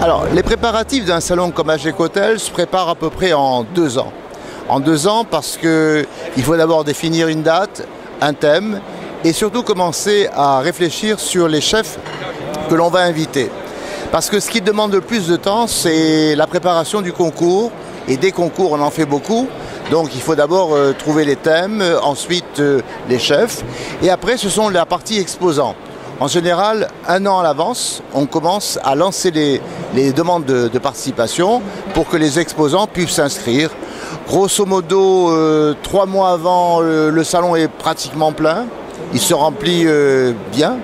Alors, les préparatifs d'un salon comme HG Hotel se préparent à peu près en 2 ans. En 2 ans parce qu'il faut d'abord définir une date, un thème et surtout commencer à réfléchir sur les chefs que l'on va inviter. Parce que ce qui demande le plus de temps, c'est la préparation du concours. Et des concours, on en fait beaucoup. Donc il faut d'abord trouver les thèmes, ensuite les chefs. Et après, ce sont la partie exposants. En général, 1 an à l'avance, on commence à lancer les demandes de participation pour que les exposants puissent s'inscrire. Grosso modo, 3 mois avant, le salon est pratiquement plein. Il se remplit bien.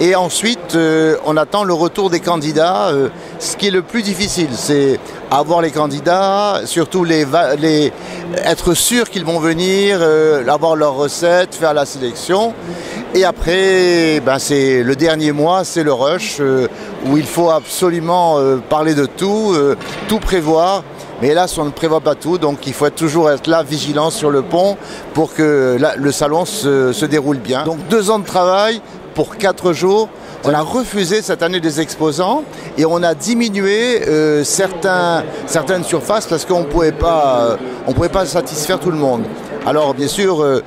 Et ensuite, on attend le retour des candidats. Ce qui est le plus difficile, c'est avoir les candidats, surtout être sûr qu'ils vont venir, avoir leurs recettes, faire la sélection. Et après, c'est le dernier mois, c'est le rush, où il faut absolument parler de tout, tout prévoir. Mais hélas, on ne prévoit pas tout, donc il faut toujours être là, vigilant sur le pont, pour que le salon se déroule bien. Donc 2 ans de travail pour 4 jours. On a refusé cette année des exposants et on a diminué certaines surfaces parce qu'on ne pouvait pas satisfaire tout le monde. Alors bien sûr,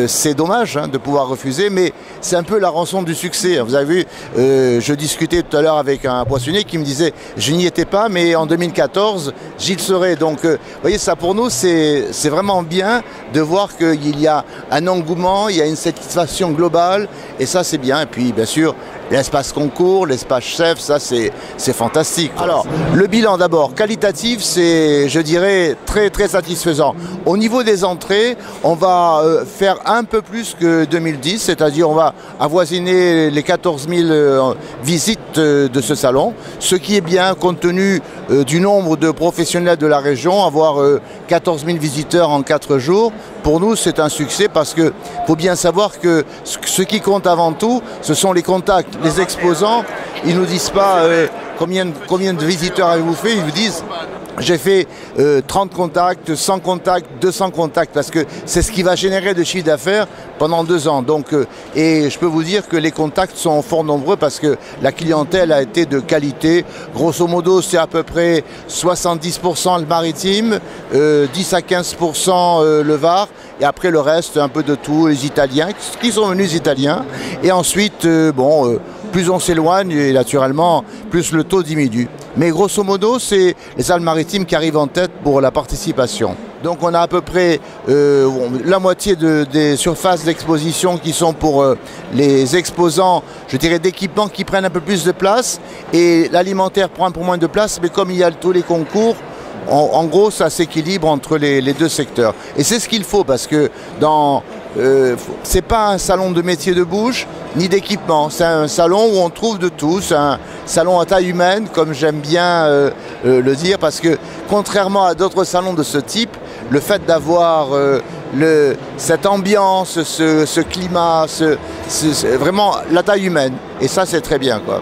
c'est dommage de pouvoir refuser, mais c'est un peu la rançon du succès. Vous avez vu, je discutais tout à l'heure avec un poissonnier qui me disait « je n'y étais pas, mais en 2014, j'y le serai ». Donc vous voyez, ça pour nous, c'est vraiment bien de voir qu'il y a un engouement, il y a une satisfaction globale, et ça c'est bien. Et puis bien sûr, l'espace concours, l'espace chef, ça c'est fantastique. Alors, le bilan d'abord, qualitatif, c'est, je dirais, très très satisfaisant. Au niveau des entrées, on va faire un peu plus que 2010, c'est-à-dire on va avoisiner les 14 000 visites de ce salon, ce qui est bien compte tenu du nombre de professionnels de la région, avoir 14 000 visiteurs en 4 jours. Pour nous, c'est un succès parce qu'il faut bien savoir que ce qui compte avant tout, ce sont les contacts. Les exposants, ils ne nous disent pas combien de visiteurs avez-vous fait, ils vous disent j'ai fait 30 contacts, 100 contacts, 200 contacts, parce que c'est ce qui va générer de chiffre d'affaires pendant 2 ans. Donc, et je peux vous dire que les contacts sont fort nombreux parce que la clientèle a été de qualité. Grosso modo, c'est à peu près 70% le maritime, 10 à 15% le Var, et après le reste, un peu de tout, les Italiens, qui sont venus Italiens. Et ensuite, plus on s'éloigne, et naturellement, plus le taux diminue. Mais grosso modo, c'est les Alpes-Maritimes qui arrivent en tête pour la participation. Donc on a à peu près la moitié des surfaces d'exposition qui sont pour les exposants, je dirais, d'équipements qui prennent un peu plus de place. Et l'alimentaire prend un peu moins de place, mais comme il y a tous les concours, en gros, ça s'équilibre entre les 2 secteurs. Et c'est ce qu'il faut parce que c'est pas un salon de métier de bouche ni d'équipement. C'est un salon où on trouve de tout. C'est un salon à taille humaine, comme j'aime bien le dire, parce que contrairement à d'autres salons de ce type, le fait d'avoir cette ambiance, ce climat, vraiment la taille humaine. Et ça, c'est très bien, quoi.